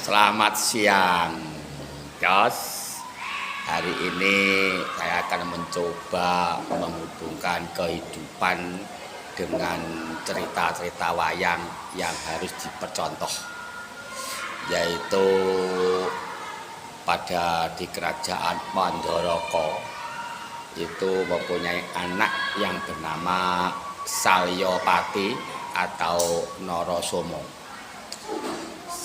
Selamat siang, Jos. Hari ini saya akan mencoba menghubungkan kehidupan dengan cerita-cerita wayang yang harus dipercontoh, yaitu di kerajaan Mandoroko itu mempunyai anak yang bernama Salyopati atau Narasomo.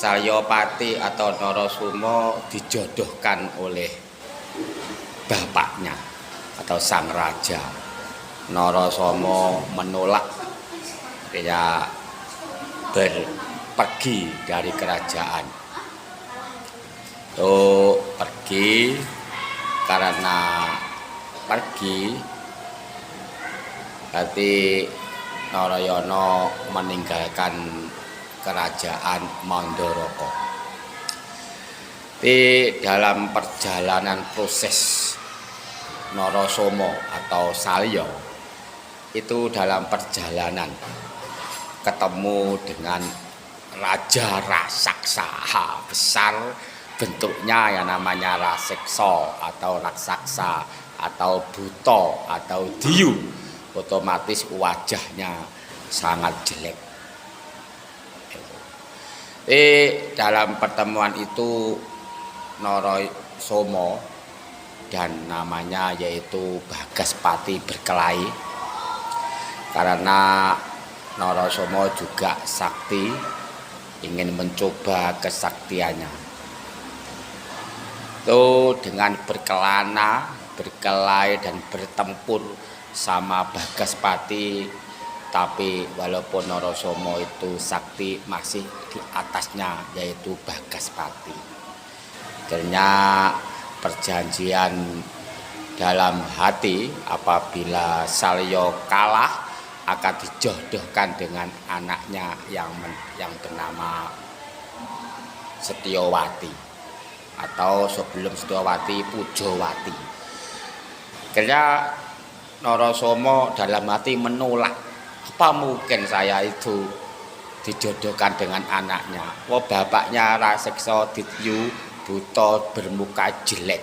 Salyopati atau Narasomo dijodohkan oleh bapaknya atau sang raja. Narasomo menolak, dia pergi dari kerajaan. Pergi karena berarti Narayana meninggalkan kerajaan Mandoroko. Di dalam perjalanan proses Narasomo atau Salya itu dalam perjalanan ketemu dengan raja raksasa besar, bentuknya yang namanya raseksa atau raksasa atau buto atau diyu, otomatis wajahnya sangat jelek. Dalam pertemuan itu Narasomo dan namanya yaitu Bagaspati berkelahi karena Narasomo juga sakti, ingin mencoba kesaktiannya. Dengan berkelahi dan bertempur sama Bagaspati, tapi walaupun Narasomo itu sakti, masih di atasnya yaitu Bagaspati. Akhirnya perjanjian dalam hati apabila Salya kalah akan dijodohkan dengan anaknya yang bernama Setyowati atau sebelum Setyowati Pujawati. Akhirnya Narasomo dalam hati menolak, apa mungkin saya itu dijodohkan dengan anaknya? Bapaknya raseksa dityu buta bermuka jelek.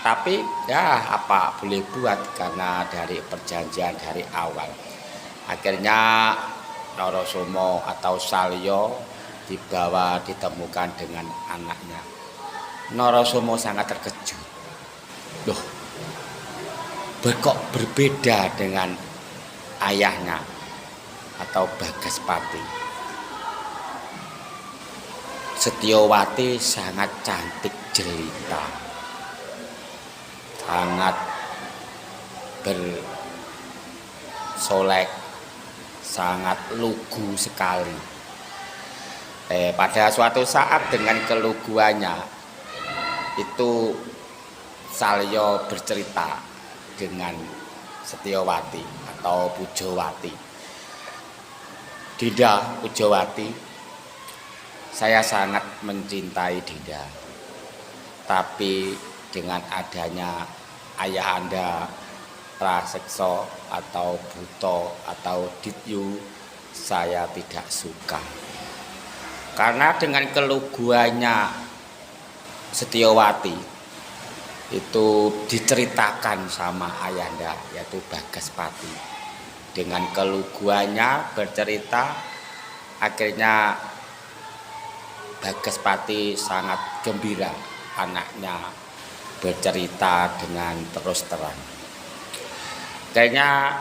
Tapi ya apa boleh buat, karena dari perjanjian dari awal. Akhirnya Narasomo atau Salya ditemukan dengan anaknya. Narasomo sangat terkejut. Loh, kok berbeda dengan ayahnya atau Bagaspati. Setyowati sangat cantik jelita, sangat bersolek, sangat lugu sekali. Pada suatu saat dengan keluguannya itu Salya bercerita dengan Setyowati atau Pujawati. Dinda Pujawati, saya sangat mencintai Dinda, tapi dengan adanya ayah Anda raseksa atau buto atau dityu, saya tidak suka. Karena dengan keluguannya Setyowati itu diceritakan sama ayahanda yaitu Bagaspati. Dengan keluguannya bercerita, akhirnya Bagaspati sangat gembira anaknya bercerita dengan terus terang. Akhirnya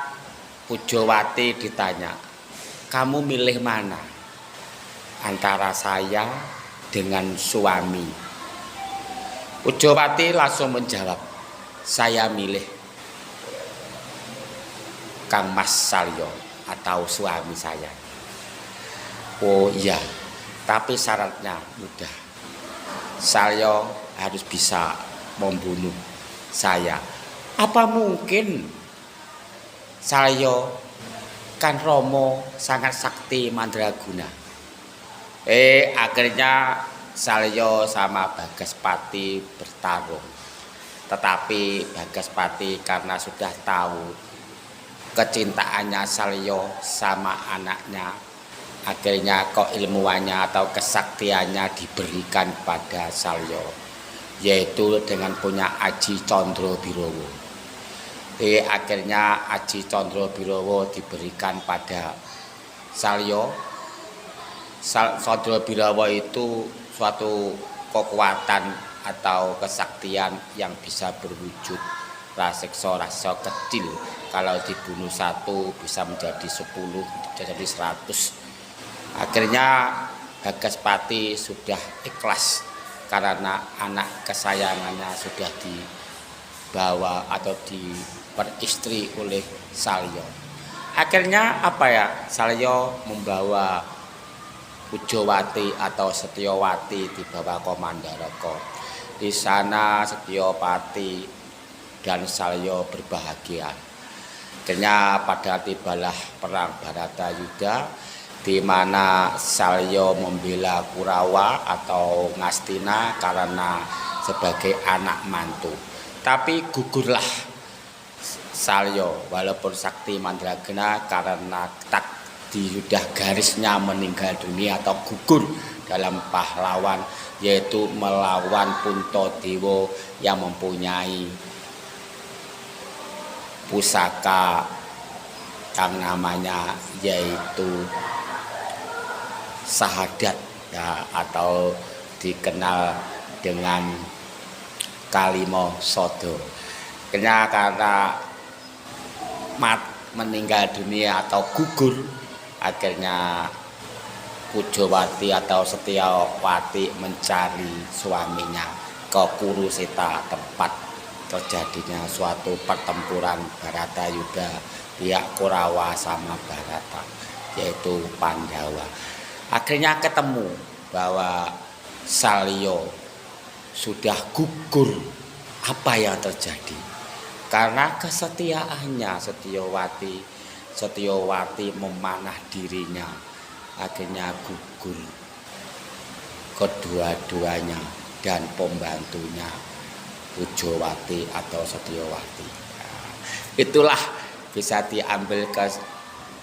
Pujawati ditanya, kamu milih mana antara saya dengan suami? Pujawati langsung menjawab, saya milih Kang Mas Salya atau suami saya. Oh iya, tapi syaratnya mudah. Salya harus bisa membunuh saya. Apa mungkin? Salya kan Romo sangat sakti mandraguna. Akhirnya Salya sama Bagaspati bertarung. Tetapi Bagaspati karena sudah tahu kecintaannya Salya sama anaknya, akhirnya keilmuannya atau kesaktiannya diberikan pada Salya, yaitu dengan punya Aji Condrobirowo. Akhirnya Aji Condrobirowo diberikan pada Salya. Condrobirowo itu suatu kekuatan atau kesaktian yang bisa berwujud raseksa kecil. Kalau dibunuh satu bisa menjadi 10, bisa jadi 100. Akhirnya Bagaspati sudah ikhlas karena anak kesayangannya sudah dibawa atau diperistri oleh Salya. Akhirnya Salya membawa Pujawati atau Setyawati di bawah Komandaraka. Di sana Setyapati dan Salya berbahagia. Akhirnya pada tibalah perang Baratayuda, di mana Salya membela Kurawa atau Ngastina karena sebagai anak mantu. Tapi gugurlah Salya walaupun sakti mandraguna karena sudah garisnya meninggal dunia atau gugur dalam pahlawan, yaitu melawan Puntadewa yang mempunyai pusaka yang namanya yaitu Sahadat ya, atau dikenal dengan Kalima Sada. Karena meninggal dunia atau gugur, akhirnya Pujawati atau Setyawati mencari suaminya ke Kuruseta, tempat terjadinya suatu pertempuran Baratayuda pihak Kurawa sama Barata, yaitu Pandawa. Akhirnya ketemu bahwa Salya sudah gugur. Apa yang terjadi? Karena kesetiaannya Setyawati memanah dirinya, akhirnya gugur kedua-duanya dan pembantunya Pujawati atau Setyawati. Itulah bisa diambil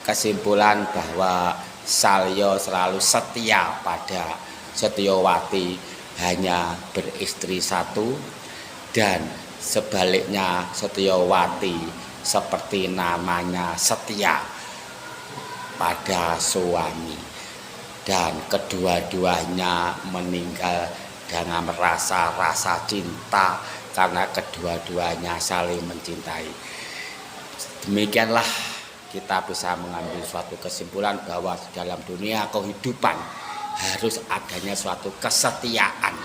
kesimpulan bahwa Salya selalu setia pada Setyawati, hanya beristri satu, dan sebaliknya Setyawati seperti namanya setia pada suami, dan kedua-duanya meninggal dengan rasa cinta karena kedua-duanya saling mencintai. Demikianlah kita bisa mengambil suatu kesimpulan bahwa dalam dunia kehidupan harus adanya suatu kesetiaan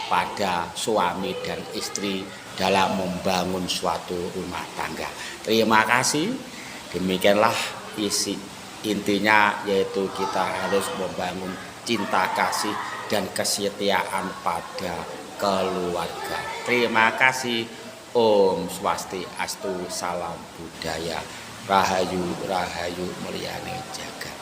pada suami dan istri dalam membangun suatu rumah tangga. Terima kasih. Demikianlah intinya, yaitu kita harus membangun cinta kasih dan kesetiaan pada keluarga. Terima kasih. Om Swastiastu, salam budaya. Rahayu Rahayu mulyane jagat.